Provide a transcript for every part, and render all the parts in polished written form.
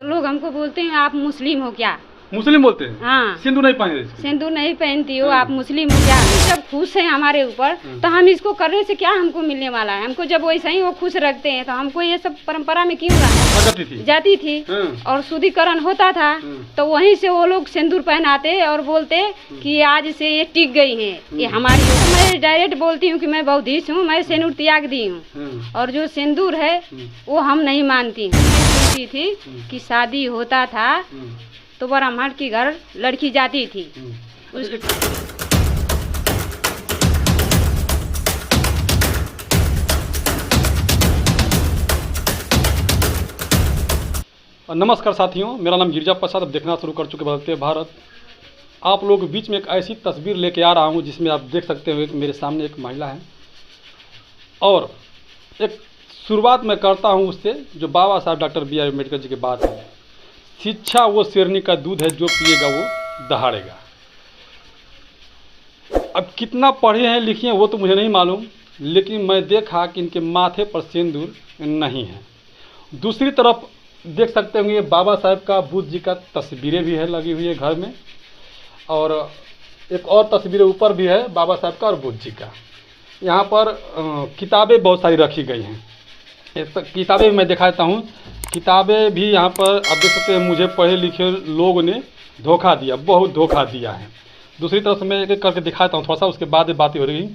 लोग हमको बोलते हैं आप मुस्लिम हो क्या? मुस्लिम बोलते हैं? हाँ। सिंदूर नहीं पहने? सिंदूर नहीं पहनती हो, आप मुस्लिम हो क्या? जब खुश है हमारे ऊपर तो हम इसको करने से क्या हमको मिलने वाला है? हमको जब वैसा ही वो खुश रखते हैं तो हमको ये सब परंपरा में क्यों जाती थी और शुद्धिकरण होता था तो वहीं से वो लोग सिंदूर पहनाते और बोलते कि आज से ये टिक गई है, ये हमारी। मैं डायरेक्ट बोलती हूँ कि मैं बौद्धिस्ट हूँ, मैं सिंदूर त्याग दी हूँ और जो सिंदूर है वो हम नहीं मानती हूँ। सुनती थी कि शादी होता था तो ब्राह्मण की घर लड़की जाती थी। नमस्कार साथियों, मेरा नाम गिरिजा प्रसाद। अब देखना शुरू कर चुके बदलते भारत। आप लोग के बीच में एक ऐसी तस्वीर लेके आ रहा हूं जिसमें आप देख सकते हो कि मेरे सामने एक महिला है और एक शुरुआत मैं करता हूं उससे जो बाबा साहब doctor B are Ambedkar ji की बात है। शिक्षा वो शेरनी का दूध है, जो पिएगा वो दहाड़ेगा। अब कितना पढ़े हैं लिखे हैं वो तो मुझे नहीं मालूम, लेकिन मैं देखा कि इनके माथे पर सिंदूर नहीं है। दूसरी तरफ देख सकते होंगे बाबा साहब का बुद्ध जी का तस्वीरें भी है लगी हुई है घर में, और एक और तस्वीर ऊपर भी है बाबा साहब का और बुद्ध जी का। यहाँ पर किताबें बहुत सारी रखी गई हैं। किताबें मैं दिखाता हूँ। किताबें भी यहाँ पर आप देख सकते हैं। मुझे पढ़े लिखे लोग ने धोखा दिया, बहुत धोखा दिया है। दूसरी तरफ से मैं एक एक करके दिखाता हूँ, थोड़ा सा उसके बाद बातें हो रही।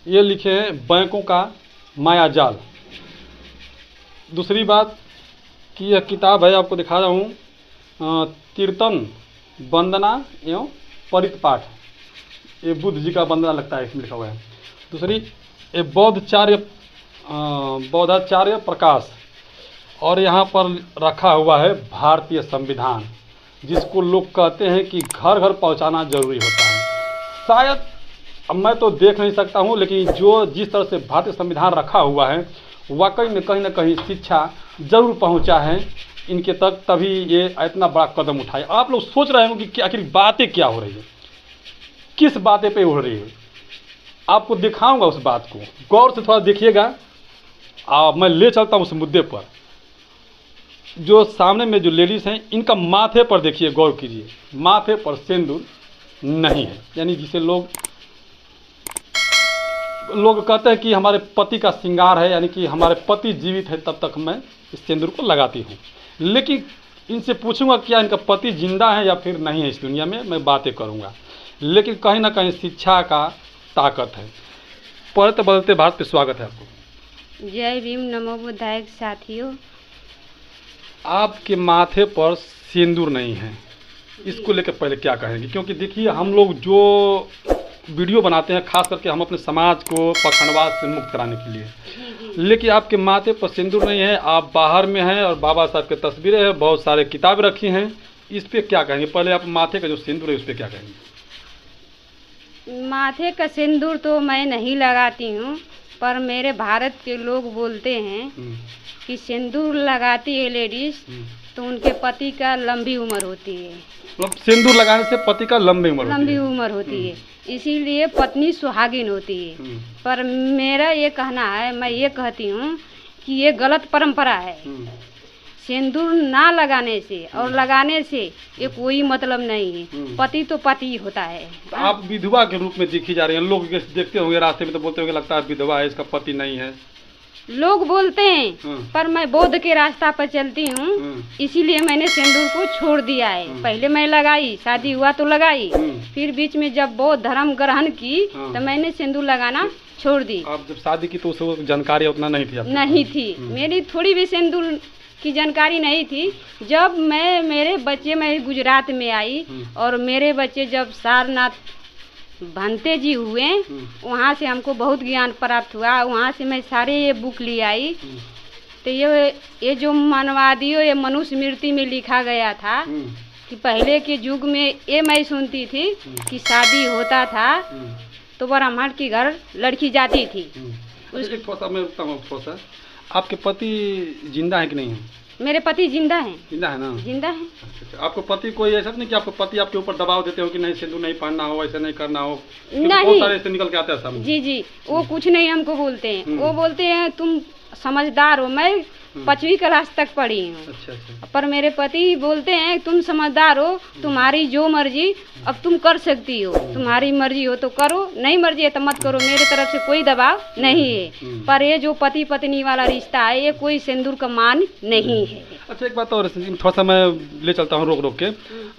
ये लिखे हैं बैंकों का माया जाल। दूसरी बात कि यह किताब है, आपको दिखा रहा हूँ, कीर्तन वंदना एवं परिपाठ। ये बुद्ध जी का वंदना लगता है इसमें लिखा हुआ है। दूसरी ये बौद्धाचार्य प्रकाश, और यहाँ पर रखा हुआ है भारतीय संविधान, जिसको लोग कहते हैं कि घर घर पहुँचाना जरूरी होता है। शायद अब मैं तो देख नहीं सकता हूँ, लेकिन जो जिस तरह से भारतीय संविधान रखा हुआ है वाकई में कहीं ना कहीं शिक्षा जरूर पहुँचा है इनके तक, तभी ये इतना बड़ा कदम उठाए। आप लोग सोच रहे होंगे कि आखिर बातें क्या हो रही है, किस बातें पे हो रही है। आपको दिखाऊंगा उस बात को, गौर से थोड़ा देखिएगा। मैं ले चलता हूँ उस मुद्दे पर। जो सामने में जो लेडीज़ हैं इनका माथे पर देखिए, गौर कीजिए, माथे पर सिंदूर नहीं है। यानी जिसे लोग कहते हैं कि हमारे पति का श्रृंगार है, यानी कि हमारे पति जीवित है तब तक मैं इस सिंदूर को लगाती हूँ। लेकिन इनसे पूछूंगा क्या इनका पति जिंदा है या फिर नहीं है इस दुनिया में, मैं बातें करूँगा। लेकिन कहीं ना कहीं शिक्षा का ताकत है। पढ़ते बदलते भारत पे स्वागत है आपको। जय भीम, नमो बुद्धाय। साथियों, आपके माथे पर सिंदूर नहीं है, इसको लेकर पहले क्या कहेंगे? क्योंकि देखिए हम लोग जो वीडियो बनाते हैं खास करके हम अपने समाज को पखंडवाद से मुक्त कराने के लिए, लेकिन आपके माथे पर सिंदूर नहीं है, आप बाहर में हैं और बाबा साहब की तस्वीरें हैं, बहुत सारे किताबें रखी हैं, इस पर क्या कहेंगे? पहले आप माथे का जो सिंदूर है उस पर क्या कहेंगे? माथे का सिंदूर तो मैं नहीं लगाती हूँ, पर मेरे भारत के लोग बोलते हैं कि सिंदूर लगाती है लेडीज तो उनके पति का लंबी उम्र होती है। मतलब सिंदूर लगाने से पति का लंबी उम्र होती है, इसीलिए पत्नी सुहागिन होती है। पर मेरा ये कहना है, मैं ये कहती हूँ कि ये गलत परंपरा है। सिंदूर ना लगाने से और लगाने से ये कोई मतलब नहीं है। पति तो पति होता है। आप विधवा के रूप में देखी जा रही हैं। लोग देखते होंगे रास्ते में तो बोलते होंगे लगता है विधवा है, इसका पति नहीं है, लोग बोलते हैं। पर मैं बौद्ध के रास्ता पर चलती हूँ, इसीलिए मैंने सिंदूर को छोड़ दिया है। पहले मैं लगाई, शादी हुआ तो लगाई, फिर बीच में जब बौद्ध धर्म ग्रहण की तो मैंने सिंदूर लगाना छोड़ दी। आप जब शादी की तो उस जानकारी उतना नहीं थी? नहीं थी, मेरी थोड़ी भी सिंदूर की जानकारी नहीं थी। जब मैं गुजरात में आई और मेरे बच्चे जब सारनाथ भंते जी हुए, वहाँ से हमको बहुत ज्ञान प्राप्त हुआ। वहाँ से मैं सारे ये बुक ले आई। तो ये जो मानवादियों ये मनुस्मृति में लिखा गया था कि पहले के युग में ये मैं सुनती थी कि शादी होता था तो ब्राह्मण की घर लड़की जाती थी। आपके पति जिंदा है कि नहीं है? मेरे पति जिंदा हैं। जिंदा है ना? जिंदा है। अच्छा। आपको पति कोई ऐसा नहीं कि आपको पति आपके ऊपर दबाव देते हो कि नहीं सिंदूर नहीं पहनना हो, ऐसा नहीं करना हो? नहीं, बहुत सारे ऐसे निकल के आते हैं सामने। जी, वो कुछ नहीं हमको बोलते हैं। वो बोलते हैं तुम समझदार हो। मैं 5वीं क्लास तक पढ़ी हूँ। अच्छा अच्छा। पर मेरे पति बोलते हैं तुम समझदार हो, तुम्हारी जो मर्जी, अब तुम कर सकती हो, तुम्हारी मर्जी हो तो करो, नहीं मर्जी है तो मत करो, मेरे तरफ से कोई दबाव नहीं है। पर ये जो पति पत्नी वाला रिश्ता है ये कोई सिंदूर का मान नहीं है। अच्छा एक बात और, थोड़ा सा मैं ले चलता हूँ रोक रोक के।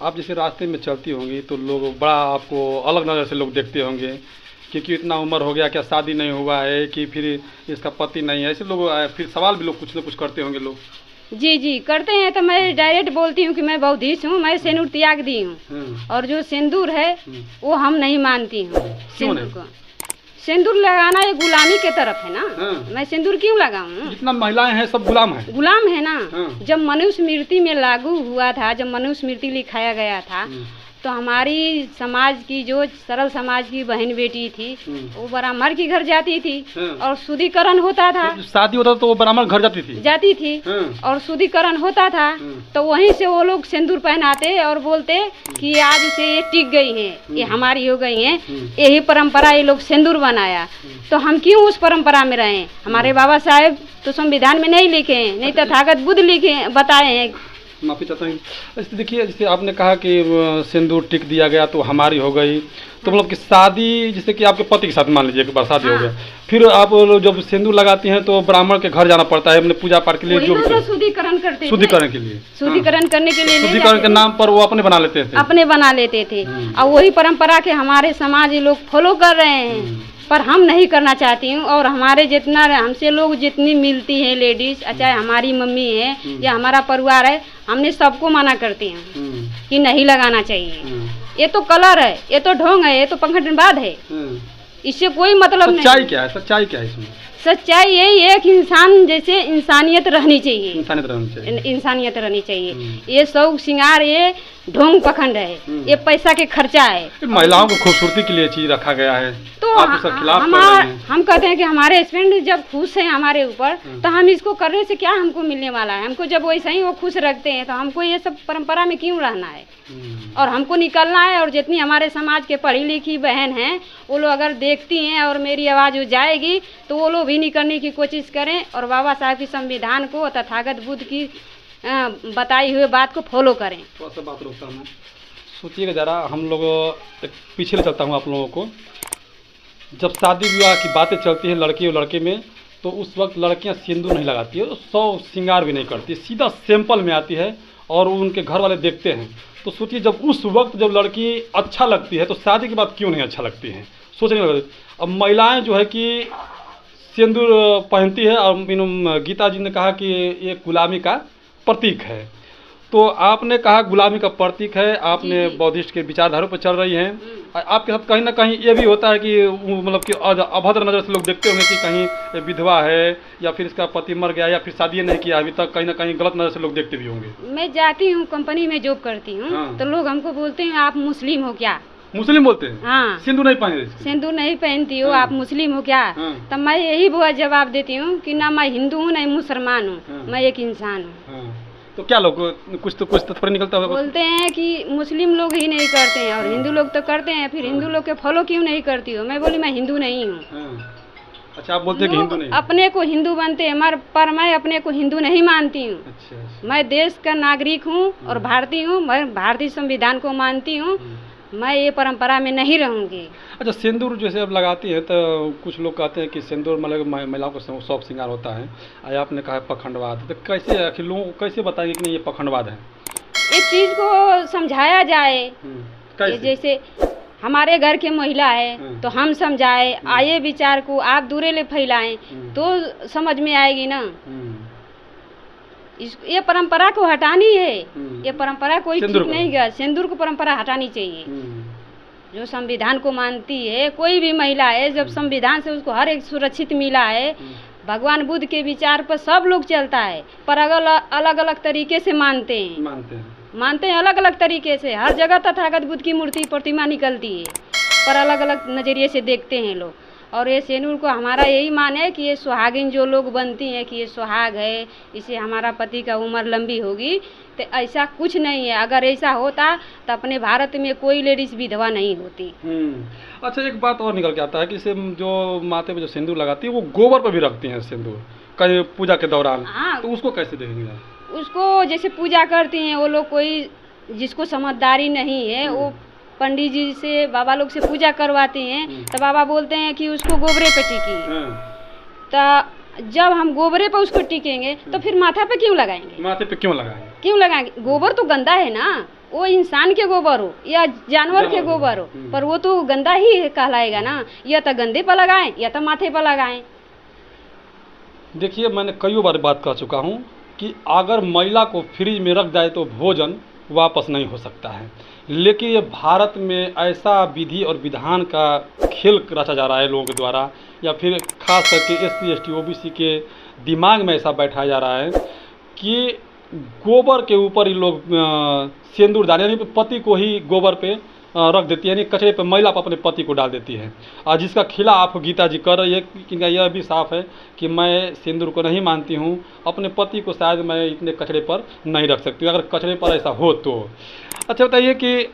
आप जैसे रास्ते में चलती होंगी तो लोग बड़ा आपको अलग नज़र से लोग देखते होंगे, क्योंकि इतना उम्र हो गया, क्या शादी नहीं हुआ है, कि फिर इसका पति नहीं है, ऐसे लोग फिर सवाल भी लोग कुछ ना कुछ करते होंगे लोग। जी जी करते हैं, तो मैं डायरेक्ट बोलती हूँ कि मैं बौद्धिस्ट हूँ, मैं सिंदूर त्याग दी हूँ, और जो सिंदूर है वो हम नहीं मानती हूँ। सिंदूर को सिंदूर लगाना ये गुलामी के तरफ है ना। मैं सिंदूर क्यों लगाऊं? जितना महिलाएं हैं सब गुलाम है, गुलाम है ना। जब मनुस्मृति में लागू हुआ था, जब मनुस्मृति लिखाया गया था, तो हमारी समाज की जो सरल समाज की बहन बेटी थी वो ब्राह्मण के घर जाती थी और शुद्धिकरण होता था। तो शादी होता तो वो ब्राह्मण घर जाती थी और शुद्धिकरण होता था, तो वहीं से वो लोग सिंदूर पहनाते और बोलते कि आज से ये टिक गई है, ये हमारी हो गई है, यही परंपरा ये लोग सिंदूर बनाया। तो हम क्यों उस परंपरा में रहें? हमारे बाबा साहेब तो संविधान में नहीं लिखे हैं, नहीं तथागत बुद्ध लिखे बताए हैं। माफ़ी चाहता हूँ। ऐसे देखिए, जैसे आपने कहा कि सिंदूर टिक दिया गया तो हमारी हो गई, तो मतलब कि शादी जैसे कि आपके पति के साथ मान लीजिए एक बार शादी हो गया, फिर आप जब सिंदूर लगाती हैं तो ब्राह्मण के घर जाना पड़ता है अपने पूजा पाठ के लिए, जो शुद्धिकरण करते, शुद्धिकरण के लिए, शुद्धिकरण करने के लिए, शुद्धिकरण के नाम पर वो अपने बना लेते थे। और वही परंपरा के हमारे समाज लोग फॉलो कर रहे हैं, पर हम नहीं करना चाहती हूँ। और हमारे जितना हमसे लोग जितनी मिलती हैं लेडीज, चाहे हमारी मम्मी है या हमारा परिवार है, हमने सबको मना करती हैं कि नहीं लगाना चाहिए। ये तो कलर है, ये तो ढोंग है, ये तो पंखटबाज है, इससे कोई मतलब नहीं। सच्चाई क्या है? सच्चाई क्या है इसमें? सच्चाई यही है कि इंसान जैसे इंसानियत रहनी चाहिए, इंसानियत रहनी चाहिए। ये शौक श्रृंगार ये ढोंग पखंड है, ये पैसा के खर्चा है। महिलाओं को खूबसूरती के लिए चीज रखा गया है, तो आप उसके खिलाफ कर रहे हैं। हम कहते हैं कि हमारे हस्बैंड जब खुश हैं हमारे ऊपर, तो हम इसको करने से क्या हमको मिलने वाला है? हमको जब वैसा ही वो खुश रखते हैं तो हमको ये सब परंपरा में क्यों रहना है? और हमको निकलना है। और जितनी हमारे समाज के पढ़ी लिखी बहन हैं वो लोग अगर देखती हैं और मेरी आवाज़ हो जाएगी तो वो लोग भी निकलने की कोशिश करें और बाबा साहब की संविधान को, तथागत बुद्ध की बताई हुई बात को फॉलो करें। थोड़ा सा बात रोकता हूँ, सोचिएगा ज़रा, हम लोग एक पीछे ले चलता हूँ आप लोगों को। जब शादी विवाह की बातें चलती हैं लड़की और लड़के में, तो उस वक्त लड़कियां सिंदूर नहीं लगाती है, सौ श्रृंगार भी नहीं करती, सीधा सिंपल में आती है और उनके घर वाले देखते हैं। तो सोचिए जब उस वक्त जब लड़की अच्छा लगती है तो शादी के बाद क्यों नहीं अच्छा लगती है? सोचने लगे। अब महिलाएं जो है कि सिंदूर पहनती है और गीता जी ने कहा कि ये गुलामी का प्रतीक है, तो आपने कहा गुलामी का प्रतीक है, आपने बौद्धिस्ट के विचारधारा पर चल रही हैं। आपके साथ कहीं ना कहीं ये भी होता है कि मतलब कि अभद्र नज़र से लोग देखते होंगे कि कहीं विधवा है या फिर इसका पति मर गया या फिर शादी नहीं किया अभी तक, कहीं ना कहीं गलत नज़र से लोग देखते भी होंगे। मैं जाती हूँ कंपनी में जॉब करती हूँ, तो लोग हमको बोलते हैं आप मुस्लिम हो क्या? मुस्लिम बोलते हैं? हाँ। सिंदूर नहीं पहने? सिंदूर नहीं पहनती हो, आप मुस्लिम हो क्या? तब मैं यही जवाब देती हूँ कि ना मैं हिंदू हूँ ना मुसलमान हूँ, मैं एक इंसान हूँ। तो क्या लोग कुछ तो निकलता होगा? बोलते हैं कि मुस्लिम लोग ही नहीं करते हैं और हिंदू लोग तो करते हैं, फिर हिंदू लोग के फॉलो क्यों नहीं करती हो? मैं बोली मैं हिंदू नहीं हूँ। अच्छा, आप बोलते हैं कि हिंदू नहीं? अपने को हिंदू मानते हैं, पर मैं अपने को हिंदू नहीं मानती हूँ। अच्छा। मैं देश का नागरिक हूँ और भारतीय हूँ, मैं भारतीय संविधान को मानती हूँ, मैं ये परंपरा में नहीं रहूँगी। अच्छा, सिंदूर जैसे अब लगाती है तो कुछ लोग कहते हैं कि सिंदूर मतलब महिलाओं को शौक श्रृंगार होता है, आपने कहा पखंडवाद, तो कैसे आखिर लोगों को कैसे बताएंगे कि नहीं ये पखंडवाद है? इस चीज़ को समझाया जाए। जैसे हमारे घर के महिला है तो हम समझाए, आए विचार को आप दूरे ले फैलाएं तो समझ में आएगी ना। ये परंपरा को हटानी है, ये परंपरा कोई ठीक नहीं गया। सिंदूर को परंपरा हटानी चाहिए। जो संविधान को मानती है कोई भी महिला है, जब संविधान से उसको हर एक सुरक्षित मिला है, भगवान बुद्ध के विचार पर सब लोग चलता है, पर अलग अलग तरीके से मानते हैं अलग अलग तरीके से। हर जगह तथागत बुद्ध की मूर्ति प्रतिमा निकलती है, पर अलग अलग नज़रिए से देखते हैं लोग। और ये सिंदूर को हमारा यही मान है कि ये सुहागिन जो लोग बनती हैं कि ये सुहाग है, इसे हमारा पति का उम्र लंबी होगी, तो ऐसा कुछ नहीं है। अगर ऐसा होता तो अपने भारत में कोई लेडीज विधवा नहीं होती। अच्छा, एक बात और निकल के आता है कि जो माथे पे जो सिंदूर लगाती है वो गोबर पर भी रखती हैं सिंदूर, कहीं पूजा के दौरान, हाँ। तो उसको कैसे देखेंगे आप? उसको जैसे पूजा करती हैं वो लोग, कोई जिसको समझदारी नहीं है वो पंडित जी से, बाबा लोग से पूजा करवाती हैं, तो बाबा बोलते हैं कि उसको गोबरे पे टिकी। तो जब हम गोबरे पे उसको टिकेंगे तो फिर माथा पे क्यों लगाएंगे? माथे पे क्यों लगाएंगे? क्यों लगाएंगे? गोबर तो गंदा है ना, वो इंसान के गोबर हो या जानवर के गोबर हो, पर वो तो गंदा ही कहलाएगा ना। या तो गंदे पर लगाएं या तो माथे पर लगाएं। देखिए, मैंने कई बार बात कर चुका हूँ कि अगर महिला को फ्रिज में रख जाए तो भोजन वापस नहीं हो सकता है, लेकिन ये भारत में ऐसा विधि और विधान का खेल रचा जा रहा है लोगों के द्वारा, या फिर खास करके SC ST OBC के दिमाग में ऐसा बैठाया जा रहा है कि गोबर के ऊपर ही लोग सिंदूर दान, यानी पति को ही गोबर पे रख देती है, यानी कचरे पे महिला अपने पति को डाल देती है। और जिसका खिलाफ गीता जी कर रही है, कि यह भी साफ है कि मैं सिंदूर को नहीं मानती हूँ, अपने पति को शायद मैं इतने कचरे पर नहीं रख सकती अगर कचरे पर ऐसा हो तो। अच्छा बताइए कि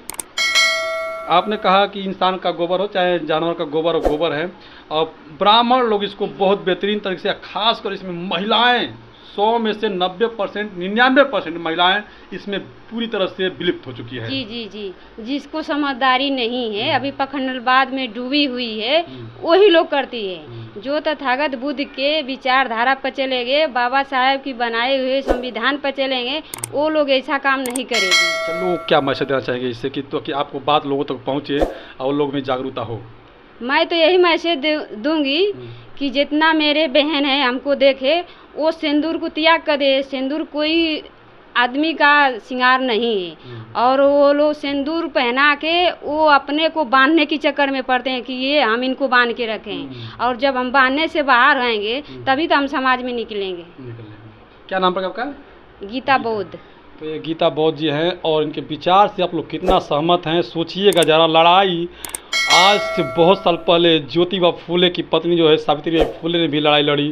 आपने कहा कि इंसान का गोबर हो चाहे जानवर का गोबर हो, गोबर है, और ब्राह्मण लोग इसको बहुत बेहतरीन तरीके से, खासकर इसमें महिलाएँ 100 में से 90%, 99% महिलाएं इसमें पूरी तरह से विलुप्त हो चुकी है। जी जी जी, जिसको समझदारी नहीं है, अभी पखंडवाद में डूबी हुई है, वही लोग करती है। जो तथागत बुद्ध के विचारधारा पर चलेंगे, बाबा साहब की बनाए हुए संविधान पर चलेंगे, वो लोग ऐसा काम नहीं करेंगे। चलो, क्या मैसेज देना चाहेंगे इससे कि आपको बात लोगों तक पहुँचे और लोग में जागरूकता हो? मैं तो यही मैसेज दूंगी कि जितना मेरे बहन है हमको देखे, वो सिंदूर को त्याग कर दे। सिंदूर कोई आदमी का श्रृंगार नहीं है, और वो लोग सिंदूर पहना के वो अपने को बांधने की चक्कर में पड़ते हैं कि ये हम इनको बांध के रखें, और जब हम बांधने से बाहर आएंगे तभी तो हम समाज में निकलेंगे। क्या नाम पड़ा आपका? गीता बौद्ध। तो ये गीता बौद्ध जी हैं, और इनके विचार से आप लोग कितना सहमत हैं सोचिएगा जरा। लड़ाई आज से बहुत साल पहले ज्योतिबा फूले की पत्नी जो है सावित्रीबाई फूले ने भी लड़ाई लड़ी,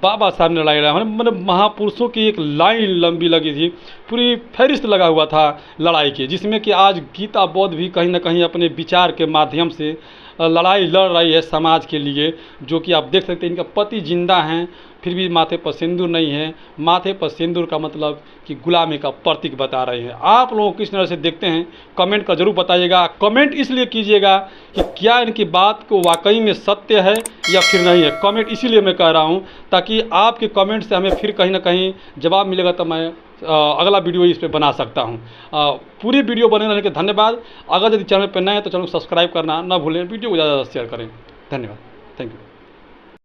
बाबा साहब ने लड़ाई लड़ी, मतलब महापुरुषों की एक लाइन लंबी लगी थी, पूरी फहरिस्त लगा हुआ था लड़ाई के, जिसमें कि आज गीता बौद्ध भी कहीं ना कहीं अपने विचार के माध्यम से लड़ाई लड़ रही है समाज के लिए। जो कि आप देख सकते हैं इनका पति जिंदा हैं, फिर भी माथे पर सिंदूर नहीं है। माथे पर सिंदूर का मतलब कि गुलामी का प्रतीक बता रहे हैं। आप लोगों को किस तरह से देखते हैं कमेंट का जरूर बताइएगा। कमेंट इसलिए कीजिएगा कि क्या इनकी बात को वाकई में सत्य है या फिर नहीं है। कमेंट इसीलिए मैं कह रहा हूं ताकि आपके कमेंट से हमें फिर कहीं ना कहीं जवाब मिलेगा, तो मैं अगला वीडियो इस पर बना सकता हूं। पूरी वीडियो बने रहने के धन्यवाद। अगर यदि चैनल पर नए हैं तो चैनल को सब्सक्राइब करना ना भूलें, वीडियो को ज़्यादा शेयर करें। धन्यवाद, थैंक यू।